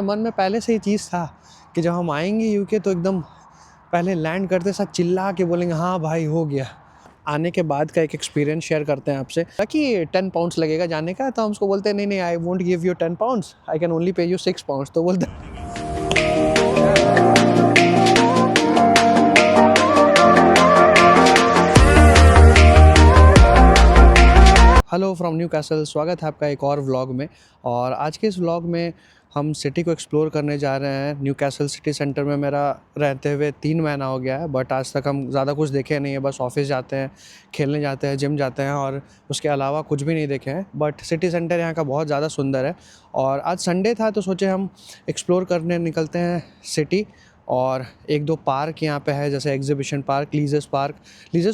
मन में पहले से ही चीज़ था कि जब हम आएंगे यूके तो एकदम पहले लैंड करते साथ चिल्ला के बोलेंगे हाँ भाई हो गया। आने के बाद का एक एक्सपीरियंस शेयर करते हैं आपसे कि 10 पाउंड्स लगेगा जाने का, तो हम उसको बोलते हैं नहीं नहीं, I won't give you 10 pounds, I can only pay you 6 pounds. तो बोलते हेलो फ्रॉम न्यू कैसल, स्वागत है आपका एक और व्लॉग में। और आज के इस व्लॉग में हम सिटी को एक्सप्लोर करने जा रहे हैं। न्यू कैसल सिटी सेंटर में मेरा रहते हुए 3 महीना हो गया है, बट आज तक हम ज़्यादा कुछ देखे नहीं है। बस ऑफिस जाते हैं, खेलने जाते हैं, जिम जाते हैं और उसके अलावा कुछ भी नहीं देखे हैं। बट सिटी सेंटर यहाँ का बहुत ज़्यादा सुंदर है और आज संडे था तो सोचे हम एक्सप्लोर करने निकलते हैं सिटी। और एक दो पार्क यहाँ पे है, जैसे exhibition park, lizards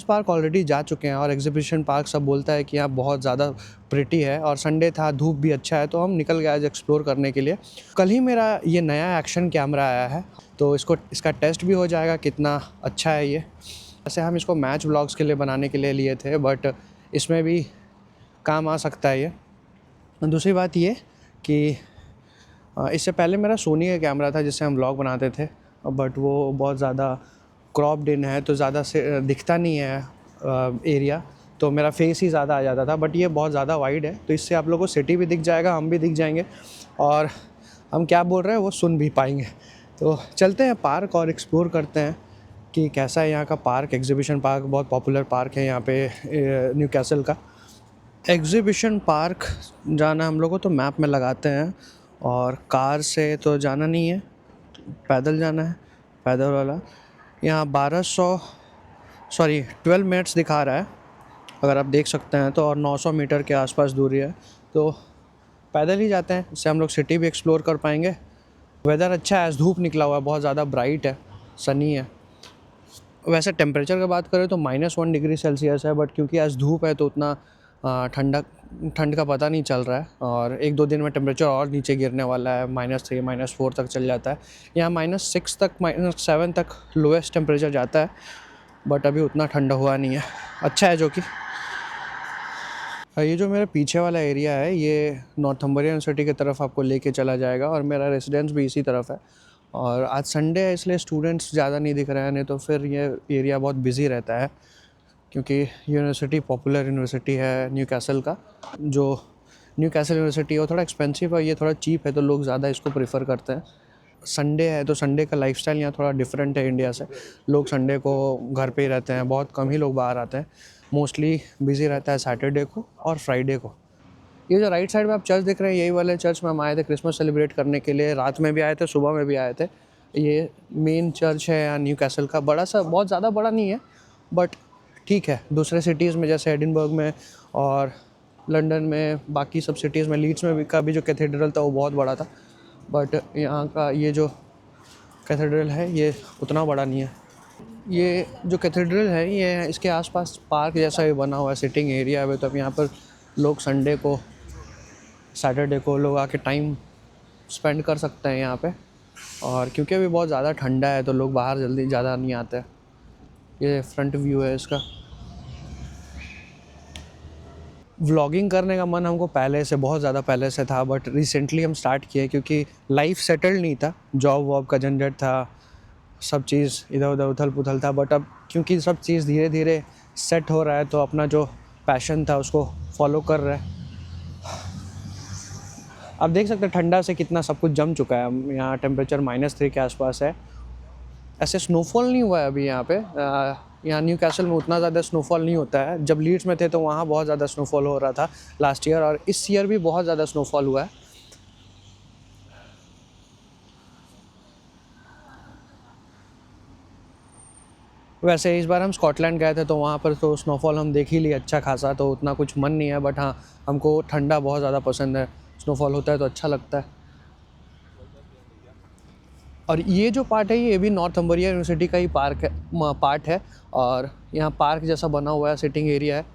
park already जा चुके हैं और एग्जीबिशन पार्क सब बोलता है कि यहाँ बहुत ज़्यादा प्रिटी है। और संडे था, धूप भी अच्छा है, तो हम निकल गए आज एक्सप्लोर करने के लिए। कल ही मेरा ये नया एक्शन कैमरा आया है, तो इसका टेस्ट भी हो जाएगा कितना अच्छा है ये। वैसे हम इसको मैच व्लॉग्स के लिए बनाने के लिए लिए थे, बट इसमें भी काम आ सकता है ये। दूसरी बात ये कि इससे पहले मेरा सोनी का कैमरा था जिससे हम व्लॉग बनाते थे, बट वो बहुत ज़्यादा क्रॉप्ड इन है तो ज़्यादा से दिखता नहीं है एरिया, तो मेरा फेस ही ज़्यादा आ जाता था। बट ये बहुत ज़्यादा वाइड है तो इससे आप लोगों को सिटी भी दिख जाएगा, हम भी दिख जाएंगे और हम क्या बोल रहे हैं वो सुन भी पाएंगे। तो चलते हैं पार्क और एक्सप्लोर करते हैं कि कैसा है यहाँ का पार्क। एग्जीबिशन पार्क बहुत पॉपुलर पार्क है यहाँ पे न्यू कैसल का। एग्जीबिशन पार्क जाना हम लोग को तो मैप में लगाते हैं, और कार से तो जाना नहीं है, पैदल जाना है, पैदल वाला। यहाँ 12 मिनट्स दिखा रहा है अगर आप देख सकते हैं तो, और 900 मीटर के आसपास दूरी है, तो पैदल ही जाते हैं। इससे हम लोग सिटी भी एक्सप्लोर कर पाएंगे। वेदर अच्छा है, आज धूप निकला हुआ है, बहुत ज़्यादा ब्राइट है, सनी है। वैसे टेम्परेचर की बात करें तो -1 डिग्री सेल्सियस है, बट क्योंकि आज धूप है तो उतना ठंड का पता नहीं चल रहा है। और 1-2 दिन में टेम्परेचर और नीचे गिरने वाला है, -3 -4 तक चल जाता है। यहाँ -6 तक -7 तक लोएस्ट टेम्परेचर जाता है, बट अभी उतना ठंडा हुआ नहीं है, अच्छा है। जो कि ये जो मेरे पीछे वाला एरिया है ये नॉर्थम्बरिया यूनिवर्सिटी की तरफ आपको लेके चला जाएगा, और मेरा रेसिडेंस भी इसी तरफ है। और आज संडे है इसलिए स्टूडेंट्स ज़्यादा नहीं दिख रहे हैं, नहीं तो फिर ये एरिया बहुत बिज़ी रहता है, क्योंकि यूनिवर्सिटी पॉपुलर यूनिवर्सिटी है न्यू कैसल का। जो न्यू कैसल यूनिवर्सिटी है वो थोड़ा एक्सपेंसिव है, ये थोड़ा चीप है, तो लोग ज़्यादा इसको प्रेफर करते हैं। संडे है तो संडे का लाइफस्टाइल यहाँ थोड़ा डिफरेंट है इंडिया से। लोग संडे को घर पे ही रहते हैं, बहुत कम ही लोग बाहर आते हैं। मोस्टली बिज़ी रहता है सैटरडे को और फ्राइडे को। ये जो राइट साइड में आप चर्च देख रहे हैं, यही वाले चर्च में हम आए थे क्रिसमस सेलिब्रेट करने के लिए। रात में भी आए थे, सुबह में भी आए थे। ये मेन चर्च है यहाँ न्यू कैसल का, बड़ा सा, बहुत ज़्यादा बड़ा नहीं है, बट ठीक है। दूसरे सिटीज़ में जैसे एडिनबर्ग में और लंदन में, बाकी सब सिटीज़ में, लीड्स में भी का भी जो कैथेड्रल था वो बहुत बड़ा था, बट यहाँ का ये जो कैथेड्रल है ये उतना बड़ा नहीं है। ये जो कैथेड्रल है ये इसके आसपास पार्क जैसा भी बना हुआ है, सिटिंग एरिया है, तो अब यहाँ पर लोग संडे को, सैटरडे को लोग आके टाइम स्पेंड कर सकते हैं यहाँ पे। और क्योंकि अभी बहुत ज़्यादा ठंडा है तो लोग बाहर जल्दी ज़्यादा नहीं आते। ये फ्रंट व्यू है इसका। व्लॉगिंग करने का मन हमको पहले से, बहुत ज़्यादा पहले से था, बट रिसेंटली हम स्टार्ट किए क्योंकि लाइफ सेटल्ड नहीं था, जॉब वॉब का झंझट था, सब चीज़ इधर उधर उथल पुथल था। बट अब क्योंकि सब चीज़ धीरे धीरे सेट हो रहा है तो अपना जो पैशन था उसको फॉलो कर रहे हैं। आप देख सकते हैं ठंडा से कितना सब कुछ जम चुका है। यहाँ टेम्परेचर -3 के आसपास है। ऐसे स्नोफॉल नहीं हुआ है अभी यहाँ पे। यहाँ न्यू कैसल में उतना ज़्यादा स्नोफॉल नहीं होता है। जब लीड्स में थे तो वहाँ बहुत ज़्यादा स्नोफॉल हो रहा था लास्ट ईयर, और इस ईयर भी बहुत ज़्यादा स्नोफॉल हुआ है। वैसे इस बार हम स्कॉटलैंड गए थे तो वहाँ पर तो स्नोफॉल हम देख ही लिए अच्छा खासा, तो उतना कुछ मन नहीं है। बट हाँ, हमको ठंडा बहुत ज़्यादा पसंद है, स्नोफॉल होता है तो अच्छा लगता है। और ये जो पार्ट है ये भी नॉर्थम्बरिया यूनिवर्सिटी का ही पार्ट है, और यहाँ पार्क जैसा बना हुआ है, सिटिंग एरिया है।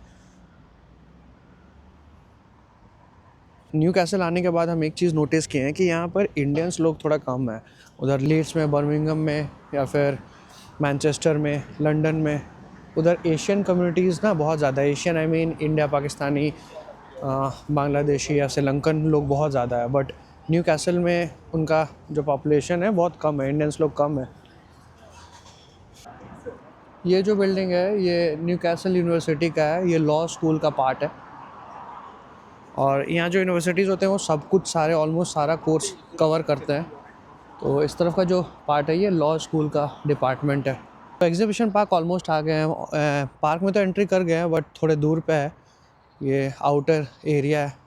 न्यू कैसल आने के बाद हम एक चीज़ नोटिस किए हैं कि यहाँ पर इंडियंस लोग थोड़ा कम है। उधर लीड्स में, बर्मिंघम में, या फिर मैनचेस्टर में, लंदन में, उधर एशियन कम्युनिटीज़ ना बहुत ज़्यादा। Asian I mean India, Pakistani, Bangladeshi या श्रीलंकन लोग बहुत ज़्यादा है। बट न्यू कैसल में उनका जो पॉपुलेशन है बहुत कम है, इंडियंस लोग कम है। ये जो बिल्डिंग है ये न्यू कैसल यूनिवर्सिटी का है, ये लॉ स्कूल का पार्ट है। और यहाँ जो यूनिवर्सिटीज़ होते हैं वो सब कुछ सारे ऑलमोस्ट सारा कोर्स कवर करते हैं। तो इस तरफ का जो पार्ट है ये लॉ स्कूल का डिपार्टमेंट है। तो एग्जीबिशन पार्क ऑलमोस्ट आ गए हैं। पार्क में तो एंट्री कर गए हैं बट थोड़े दूर पे है, ये आउटर एरिया है।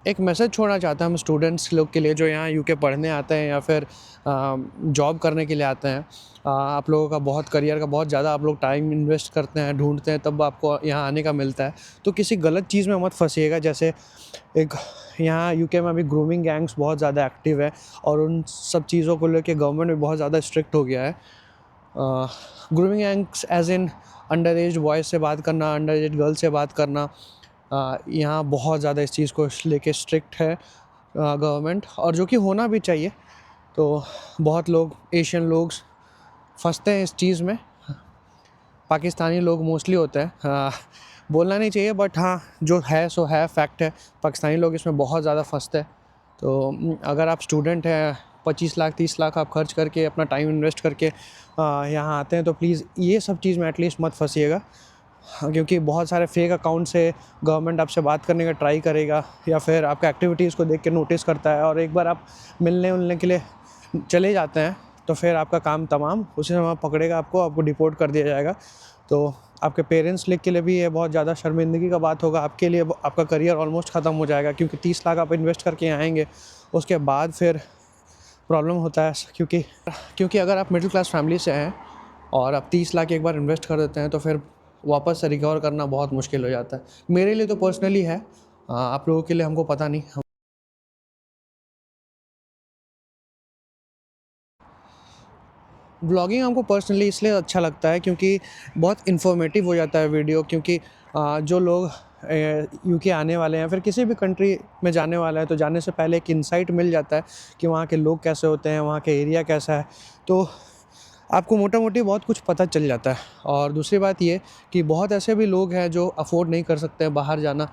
एक मैसेज छोड़ना चाहता हूँ हम स्टूडेंट्स लोग के लिए जो यहाँ यूके पढ़ने आते हैं या फिर जॉब करने के लिए आते हैं। आप लोगों का बहुत करियर का बहुत ज़्यादा आप लोग टाइम इन्वेस्ट करते हैं, ढूंढते हैं, तब आपको यहाँ आने का मिलता है। तो किसी गलत चीज़ में मत फंसिएगा। जैसे एक यहाँ यूके में अभी ग्रूमिंग गैंग्स बहुत ज़्यादा एक्टिव है और उन सब चीज़ों को लेकर गवर्नमेंट भी बहुत ज़्यादा स्ट्रिक्ट हो गया है। Grooming gangs age in under age boys से बात करना, अंडर एज गर्ल से बात करना, यहाँ बहुत ज़्यादा इस चीज़ को लेके स्ट्रिक्ट है गवर्नमेंट, और जो कि होना भी चाहिए। तो बहुत लोग एशियन लोग फंसते हैं इस चीज़ में, पाकिस्तानी लोग मोस्टली होते हैं। बोलना नहीं चाहिए बट हाँ जो है सो है, फैक्ट है, पाकिस्तानी लोग इसमें बहुत ज़्यादा फंसते हैं। तो अगर आप स्टूडेंट हैं, 25 लाख 30 लाख आप खर्च करके अपना टाइम इन्वेस्ट करके यहाँ आते हैं, तो प्लीज़ ये सब चीज़ में एटलीस्ट मत फंसिएगा। क्योंकि बहुत सारे फेक अकाउंट से गवर्नमेंट आपसे बात करने का ट्राई करेगा या फिर आपके एक्टिविटीज़ को देख के नोटिस करता है, और एक बार आप मिलने के लिए चले जाते हैं तो फिर आपका काम तमाम, उसी समय पकड़ेगा आपको डिपोर्ट कर दिया जाएगा। तो आपके पेरेंट्स के लिए भी ये बहुत ज़्यादा शर्मिंदगी का बात होगा, आपके लिए आपका करियर ऑलमोस्ट ख़त्म हो जाएगा। क्योंकि 30 लाख आप इन्वेस्ट करके आएंगे, उसके बाद फिर प्रॉब्लम होता है। क्योंकि अगर आप मिडिल क्लास फैमिली से हैं और आप 30 लाख एक बार इन्वेस्ट कर देते हैं तो फिर वापस से रिकवर करना बहुत मुश्किल हो जाता है। मेरे लिए तो पर्सनली है, आप लोगों के लिए हमको पता नहीं। ब्लॉगिंग हमको पर्सनली इसलिए अच्छा लगता है क्योंकि बहुत इन्फॉर्मेटिव हो जाता है वीडियो। क्योंकि जो लोग यूके आने वाले हैं, फिर किसी भी कंट्री में जाने वाला है, तो जाने से पहले एक इंसाइट मिल जाता है कि वहाँ के लोग कैसे होते हैं, वहाँ के एरिया कैसा है। तो आपको मोटा मोटी बहुत कुछ पता चल जाता है। और दूसरी बात ये कि बहुत ऐसे भी लोग हैं जो अफोर्ड नहीं कर सकते हैं बाहर जाना,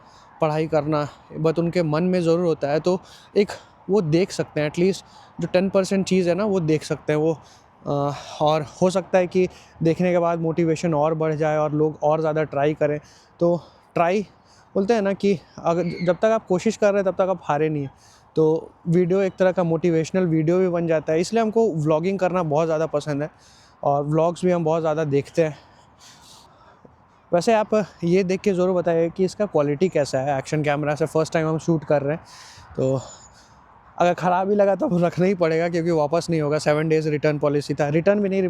पढ़ाई करना, बट उनके मन में ज़रूर होता है, तो एक वो देख सकते हैं, एटलीस्ट जो 10% चीज़ है ना वो देख सकते हैं वो। और हो सकता है कि देखने के बाद मोटिवेशन और बढ़ जाए और लोग और ज़्यादा ट्राई करें। तो ट्राई बोलते हैं ना कि अगर जब तक आप कोशिश कर रहे हैं तब तक आप हारे नहीं हैं। तो वीडियो एक तरह का मोटिवेशनल वीडियो भी बन जाता है, इसलिए हमको व्लॉगिंग करना बहुत ज़्यादा पसंद है और व्लॉग्स भी हम बहुत ज़्यादा देखते हैं। वैसे आप ये देख के ज़रूर बताइए कि इसका क्वालिटी कैसा है। एक्शन कैमरा से फ़र्स्ट टाइम हम शूट कर रहे हैं, तो अगर ख़राब ही लगा तो रखना ही पड़ेगा क्योंकि वापस नहीं होगा। 7 डेज़ रिटर्न पॉलिसी था, रिटर्न भी नहीं,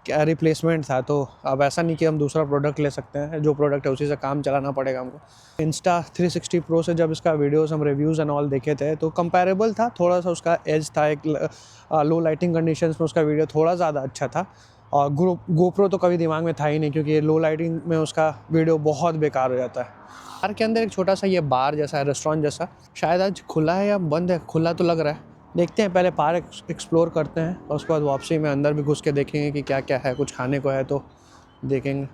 रिप्लेसमेंट था। तो अब ऐसा नहीं कि हम दूसरा प्रोडक्ट ले सकते हैं, जो प्रोडक्ट है उसी से काम चलाना पड़ेगा हमको। Insta360 Pro से जब इसका वीडियोस हम रिव्यूज़ एंड ऑल देखे थे तो कंपैरेबल था, थोड़ा सा उसका एज था, एक लो लाइटिंग कंडीशंस में उसका वीडियो थोड़ा ज़्यादा अच्छा था। और GoPro तो कभी दिमाग में था ही नहीं क्योंकि लो लाइटिंग में उसका वीडियो बहुत बेकार हो जाता है। पार्क के अंदर एक छोटा सा ये बार जैसा है, रेस्टोरेंट जैसा, शायद आज खुला है या बंद है, खुला तो लग रहा है। देखते हैं, पहले पार्क एक्सप्लोर करते हैं और उसके बाद वापसी में अंदर भी घुस के देखेंगे कि क्या क्या है, कुछ खाने को है तो देखेंगे।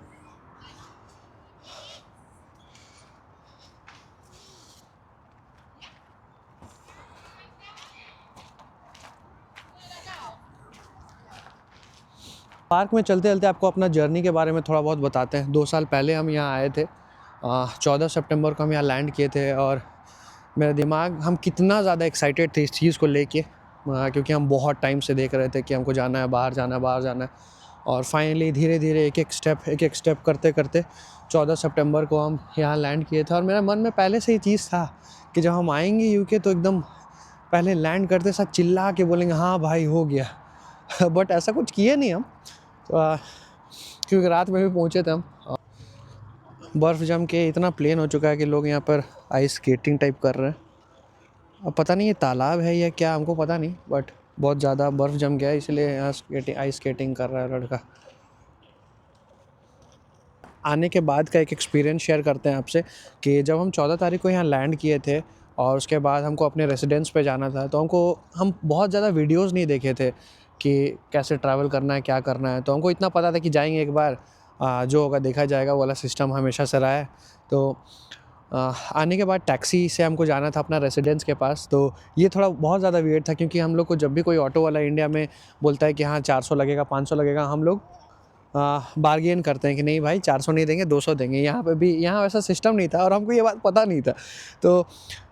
पार्क में चलते चलते आपको अपना जर्नी के बारे में थोड़ा बहुत बताते हैं। 2 साल पहले हम यहाँ आए थे, 14 सितंबर को हम यहाँ लैंड किए थे। और मेरा दिमाग, हम कितना ज़्यादा एक्साइटेड थे इस चीज़ को लेके, क्योंकि हम बहुत टाइम से देख रहे थे कि हमको जाना है, बाहर जाना है, बाहर जाना है। और फाइनली धीरे धीरे एक एक स्टेप करते करते 14 सितंबर को हम यहाँ लैंड किए थे। और मेरे मन में पहले से ही चीज़ था कि जब हम आएंगे यूके तो एकदम पहले लैंड करते साथ चिल्ला के बोलेंगे हाँ भाई हो गया। बट ऐसा कुछ किए नहीं हम, तो क्योंकि रात में भी पहुँचे थे हम। बर्फ़ जम के इतना प्लेन हो चुका है कि लोग यहाँ पर आइस स्केटिंग टाइप कर रहे हैं। अब पता नहीं ये तालाब है या क्या, हमको पता नहीं, बट बहुत ज़्यादा बर्फ़ जम गया है इसलिए यहाँ आइस स्केटिंग कर रहा है लड़का। आने के बाद का एक एक्सपीरियंस शेयर करते हैं आपसे कि जब हम 14 तारीख को यहाँ लैंड किए थे और उसके बाद हमको अपने रेसिडेंस पे जाना था, तो हम बहुत ज़्यादा वीडियोस नहीं देखे थे कि कैसे ट्रैवल करना है, क्या करना है। तो हमको इतना पता था कि जाएंगे एक बार, जो होगा देखा जाएगा, वो वाला सिस्टम हमेशा से रहा है। तो आने के बाद टैक्सी से हमको जाना था अपना रेसिडेंस के पास। तो ये थोड़ा बहुत ज़्यादा वियर्ड था, क्योंकि हम लोग को जब भी कोई ऑटो वाला इंडिया में बोलता है कि हाँ 400 लगेगा, 500 लगेगा, हम लोग बार्गेन करते हैं कि नहीं भाई 400 नहीं देंगे, 200 देंगे। यहाँ पे भी यहाँ वैसा सिस्टम नहीं था और हमको ये बात पता नहीं था। तो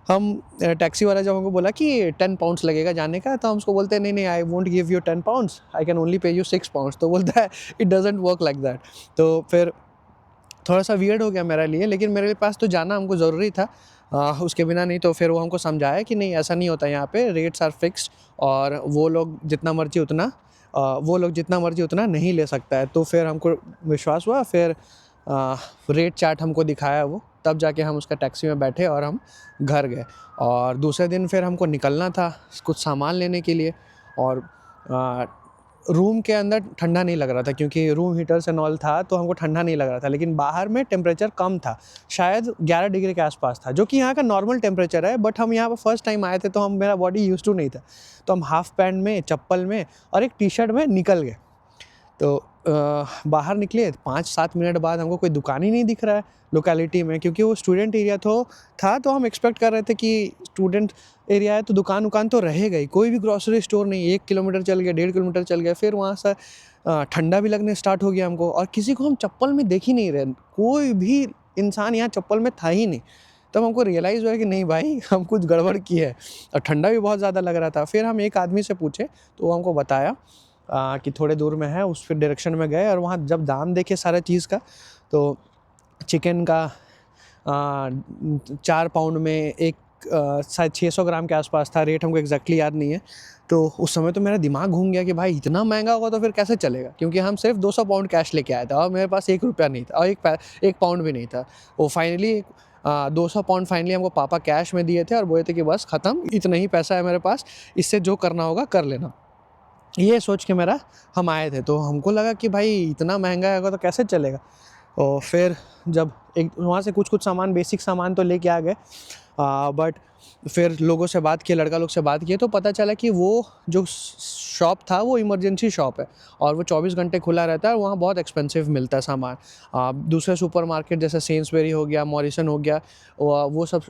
हम टैक्सी वाला जब हमको बोला कि 10 पाउंड्स लगेगा जाने का, तो हम उसको बोलते हैं नहीं नहीं, I won't give you 10 pounds, I can only pay you 6 pounds. तो बोलता है it doesn't work like that. तो फिर थोड़ा सा वियर्ड हो गया मेरे लिए, लेकिन मेरे पास तो जाना हमको ज़रूरी था उसके बिना नहीं। तो फिर वो हमको समझाया कि नहीं ऐसा नहीं होता, यहाँ पे रेट्स आर फिक्स्ड और वो लोग जितना मर्जी उतना नहीं ले सकता है। तो फिर हमको विश्वास हुआ, फिर रेट चार्ट हमको दिखाया वो, तब जाके हम उसका टैक्सी में बैठे और हम घर गए। और दूसरे दिन फिर हमको निकलना था कुछ सामान लेने के लिए, और रूम के अंदर ठंडा नहीं लग रहा था क्योंकि रूम हीटर्स एंड ऑल था, तो हमको ठंडा नहीं लग रहा था। लेकिन बाहर में टेम्परेचर कम था, शायद 11 डिग्री के आसपास था, जो कि यहाँ का नॉर्मल टेम्परेचर है। बट हम यहाँ पर फर्स्ट टाइम आए थे, तो मेरा बॉडी यूज टू नहीं था। तो हम हाफ पैंट में, चप्पल में और एक टी शर्ट में निकल गए। तो बाहर निकले 5-7 मिनट बाद हमको कोई दुकान ही नहीं दिख रहा है लोकेलिटी में, क्योंकि वो स्टूडेंट एरिया था। तो हम एक्सपेक्ट कर रहे थे कि स्टूडेंट एरिया है तो दुकान तो रहेगा ही। कोई भी ग्रॉसरी स्टोर नहीं। 1 किलोमीटर चल गए, 1.5 किलोमीटर चल गए, फिर वहाँ से ठंडा भी लगने स्टार्ट हो गया हमको, और किसी को हम चप्पल में देख ही नहीं रहे। कोई भी इंसान यहाँ चप्पल में था ही नहीं। तब हमको रियलाइज़ हुआ कि नहीं भाई हम कुछ गड़बड़ की है, और ठंडा भी बहुत ज़्यादा लग रहा था। फिर हम एक आदमी से पूछे, तो वो हमको बताया कि थोड़े दूर में है, उस फिर डायरेक्शन में गए। और वहाँ जब दाम देखे सारा चीज़ का, तो चिकन का 4 पाउंड में एक शायद 600 ग्राम के आसपास था। रेट हमको एग्जैक्टली याद नहीं है। तो उस समय तो मेरा दिमाग घूम गया कि भाई इतना महंगा होगा तो फिर कैसे चलेगा, क्योंकि हम सिर्फ 200 पाउंड कैश लेके आया था और मेरे पास 1 रुपया नहीं था, और एक पाउंड भी नहीं था। वो फाइनली 200 पाउंड फाइनली हमको पापा कैश में दिए थे और बोले थे कि बस ख़त्म, इतना ही पैसा है मेरे पास, इससे जो करना होगा कर लेना। ये सोच के हम आए थे। तो हमको लगा कि भाई इतना महंगा होगा तो कैसे चलेगा। और फिर जब एक वहाँ से कुछ सामान, बेसिक सामान तो लेके आ गए, बट फिर लोगों से बात किए, लड़का लोग से बात किए, तो पता चला कि वो जो शॉप था वो इमरजेंसी शॉप है और वो 24 घंटे खुला रहता है। और वहाँ बहुत एक्सपेंसिव मिलता है सामान। दूसरे सुपरमार्केट जैसे सेंसबेरी हो गया, मॉरिसन हो गया, वो सब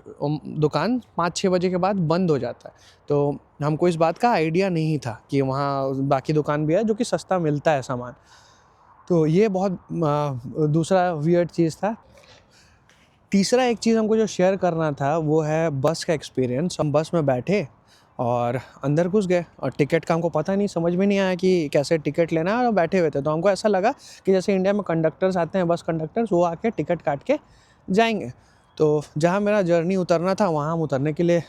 दुकान 5-6 बजे के बाद बंद हो जाता है। तो हमको इस बात का आइडिया नहीं था कि वहाँ बाकी दुकान भी है जो कि सस्ता मिलता है सामान। तो ये बहुत दूसरा वियर्ड चीज़ था। तीसरा एक चीज़ हमको जो शेयर करना था वो है बस का एक्सपीरियंस। हम बस में बैठे और अंदर घुस गए, और टिकट का हमको पता नहीं, समझ में नहीं आया कि कैसे टिकट लेना है, और बैठे हुए थे। तो हमको ऐसा लगा कि जैसे इंडिया में कंडक्टर्स आते हैं, बस कंडक्टर्स, वो आके टिकट काट के जाएंगे। तो जहाँ मेरा जर्नी उतरना था वहाँ हम उतरने के लिए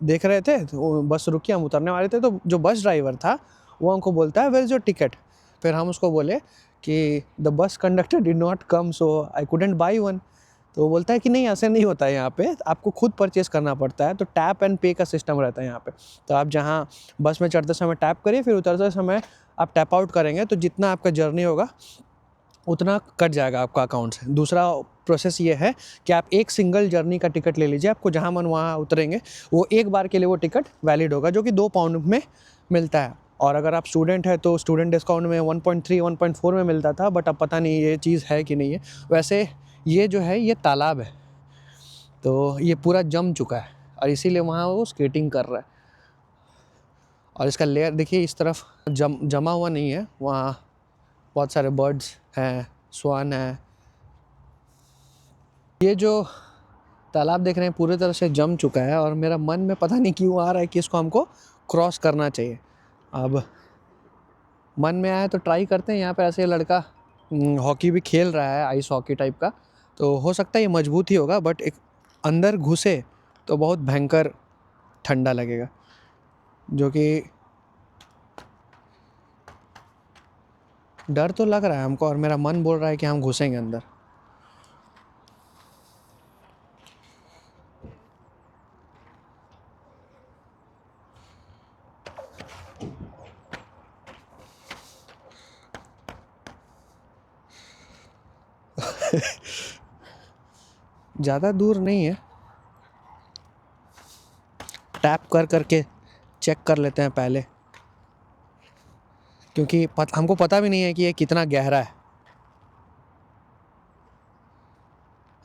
देख रहे थे, तो वो बस रुकी, हम उतरने वाले थे। तो जो बस ड्राइवर था वो हमको बोलता है, वेयर इज़ योर टिकट। फिर हम उसको बोले कि the bus conductor did not come, so I couldn't by one. तो वो बोलता है कि नहीं, ऐसे नहीं होता है, यहाँ पे आपको खुद परचेस करना पड़ता है। तो टैप एंड पे का सिस्टम रहता है यहाँ पे। तो आप जहाँ बस में चढ़ते समय टैप करिए, फिर उतरते समय आप टैप आउट करेंगे, तो जितना आपका जर्नी होगा उतना कट जाएगा आपका अकाउंट से। दूसरा प्रोसेस ये है कि आप एक सिंगल जर्नी का टिकट ले लीजिए, आपको जहाँ मन वहाँ उतरेंगे, वो एक बार के लिए वो टिकट वैलिड होगा, जो कि 2 पाउंड में मिलता है। और अगर आप स्टूडेंट है तो स्टूडेंट डिस्काउंट में 1.3 1.4 में मिलता था, बट अब पता नहीं ये चीज़ है कि नहीं है। वैसे ये जो है ये तालाब है, तो ये पूरा जम चुका है और इसीलिए वहाँ वो स्केटिंग कर रहा है। और इसका लेयर देखिए, इस तरफ जमा हुआ नहीं है, वहाँ बहुत सारे बर्ड्स हैं, स्वान है। ये जो तालाब देख रहे हैं पूरी तरह से जम चुका है, और मेरा मन में पता नहीं क्यों आ रहा है कि इसको हमको क्रॉस करना चाहिए। अब मन में आया तो ट्राई करते हैं। यहाँ पे ऐसे लड़का हॉकी भी खेल रहा है, आइस हॉकी टाइप का, तो हो सकता है ये मजबूत ही होगा, बट एक अंदर घुसे तो बहुत भयंकर ठंडा लगेगा, जो कि डर तो लग रहा है हमको, और मेरा मन बोल रहा है कि हम घुसेंगे अंदर। ज़्यादा दूर नहीं है, टैप कर करके चेक कर लेते हैं पहले, क्योंकि हमको पता भी नहीं है कि ये कितना गहरा है।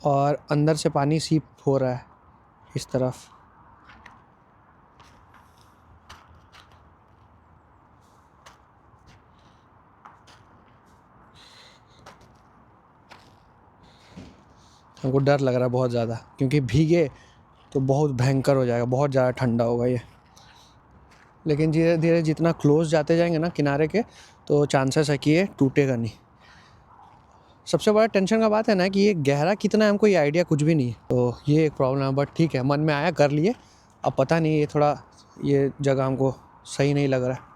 और अंदर से पानी सीप हो रहा है इस तरफ। हमको डर लग रहा है बहुत ज़्यादा, क्योंकि भीगे तो बहुत भयंकर हो जाएगा, बहुत ज़्यादा ठंडा होगा ये। लेकिन धीरे धीरे जितना क्लोज जाते जाएंगे ना किनारे के, तो चांसेस है कि ये टूटेगा नहीं। सबसे बड़ा टेंशन का बात है ना कि ये गहरा कितना है, हमको ये आइडिया कुछ भी नहीं है, तो ये एक प्रॉब्लम है। बट ठीक है, मन में आया कर लिए। अब पता नहीं, ये थोड़ा ये जगह हमको सही नहीं लग रहा है।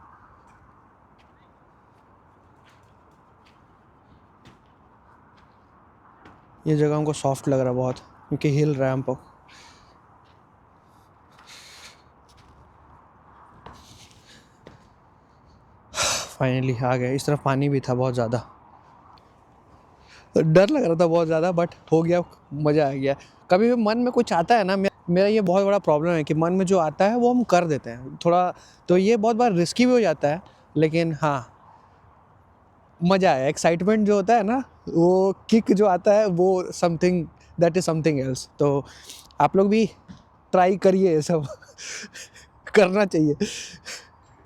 ये जगह हमको सॉफ्ट लग रहा है बहुत, क्योंकि हिल रहा है हमको। फाइनली आ गए। इस तरफ पानी भी था बहुत ज़्यादा, डर लग रहा था बहुत ज़्यादा, बट हो गया, मज़ा आ गया। कभी भी मन में कुछ आता है ना, मेरा ये बहुत बड़ा प्रॉब्लम है कि मन में जो आता है वो हम कर देते हैं थोड़ा, तो ये बहुत बार रिस्की भी हो जाता है। लेकिन हाँ, मज़ा आया, एक्साइटमेंट जो होता है ना, वो किक जो आता है, वो something, that is something else. तो आप लोग भी ट्राई करिए ये सब करना चाहिए।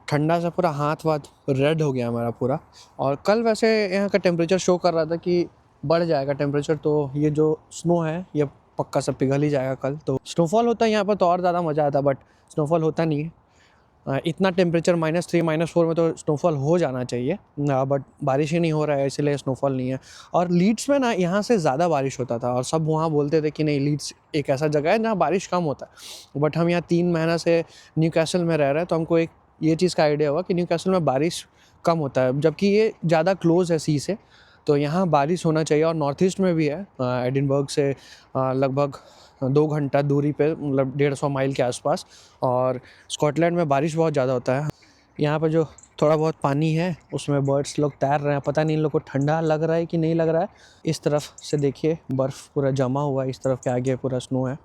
ठंडा से पूरा हाथ वाथ रेड हो गया हमारा पूरा। और कल वैसे यहाँ का टेम्परेचर शो कर रहा था कि बढ़ जाएगा टेम्परेचर, तो ये जो स्नो है ये पक्का सब पिघल ही जाएगा कल। तो स्नोफॉल होता है यहाँ पर तो और ज़्यादा मज़ा आता, बट स्नोफॉल होता नहीं है। इतना टेम्परेचर -3 -4 में तो स्नोफॉल हो जाना चाहिए, बट बारिश ही नहीं हो रहा है, इसलिए स्नोफॉल नहीं है। और लीड्स में ना यहाँ से ज़्यादा बारिश होता था, और सब वहाँ बोलते थे कि नहीं, लीड्स एक ऐसा जगह है जहाँ बारिश कम होता है। बट हम यहाँ 3 महीना से न्यू कैसल में रह रहे हैं, तो हमको एक ये चीज़ का आइडिया हुआ कि न्यू कैसल में बारिश कम होता है, जबकि ये ज़्यादा क्लोज है सी से, तो यहाँ बारिश होना चाहिए। और नॉर्थ ईस्ट में भी है, एडिनबर्ग से लगभग 2 घंटा दूरी पे, मतलब 150 माइल के आसपास। और स्कॉटलैंड में बारिश बहुत ज़्यादा होता है। यहाँ पे जो थोड़ा बहुत पानी है उसमें बर्ड्स लोग तैर रहे हैं, पता नहीं इन लोग को ठंडा लग रहा है कि नहीं लग रहा है। इस तरफ से देखिए बर्फ़ पूरा जमा हुआ है, इस तरफ के आगे पूरा स्नो है।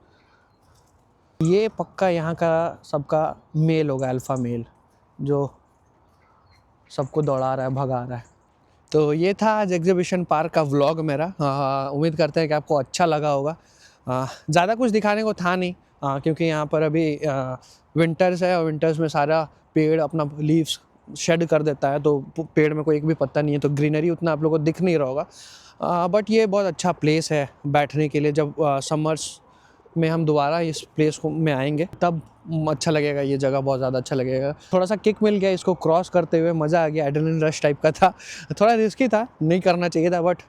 ये पक्का यहाँ का सबका मेल होगा, अल्फ़ा मेल, जो सबको दौड़ा रहा है, भगा रहा है। तो ये था आज एग्जीबिशन पार्क का व्लॉग मेरा। उम्मीद करते हैं कि आपको अच्छा लगा होगा। ज़्यादा कुछ दिखाने को था नहीं, क्योंकि यहाँ पर अभी विंटर्स है, और विंटर्स में सारा पेड़ अपना लीव्स शेड कर देता है, तो पेड़ में कोई एक भी पत्ता नहीं है, तो ग्रीनरी उतना आप लोगों को दिख नहीं रहा होगा। बट ये बहुत अच्छा प्लेस है बैठने के लिए। जब समर्स में हम दोबारा इस प्लेस को में आएंगे तब अच्छा लगेगा, ये जगह बहुत ज़्यादा अच्छा लगेगा। थोड़ा सा किक मिल गया इसको क्रॉस करते हुए, मज़ा आ गया, एड्रेनलिन रश टाइप का था। थोड़ा रिस्की था, नहीं करना चाहिए था, बट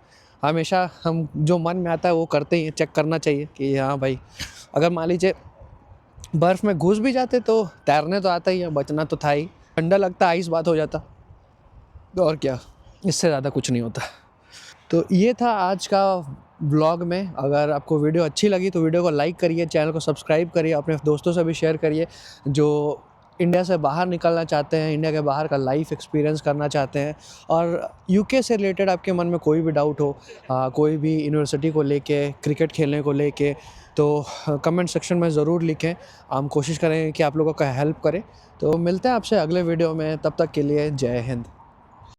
हमेशा हम जो मन में आता है वो करते ही, चेक करना चाहिए कि हाँ भाई, अगर मान लीजिए बर्फ़ में घुस भी जाते तो तैरने तो आता ही है, बचना तो था ही। ठंडा लगता, आइस बात हो जाता, और क्या, इससे ज़्यादा कुछ नहीं होता। तो ये था आज का ब्लॉग में। अगर आपको वीडियो अच्छी लगी तो वीडियो को लाइक करिए, चैनल को सब्सक्राइब करिए, अपने दोस्तों से भी शेयर करिए जो इंडिया से बाहर निकलना चाहते हैं, इंडिया के बाहर का लाइफ एक्सपीरियंस करना चाहते हैं। और यूके से रिलेटेड आपके मन में कोई भी डाउट हो, कोई भी यूनिवर्सिटी को लेके, क्रिकेट खेलने को लेके, तो कमेंट सेक्शन में ज़रूर लिखें। हम कोशिश करेंगे कि आप लोगों का हेल्प करें। तो मिलते हैं आपसे अगले वीडियो में, तब तक के लिए जय हिंद।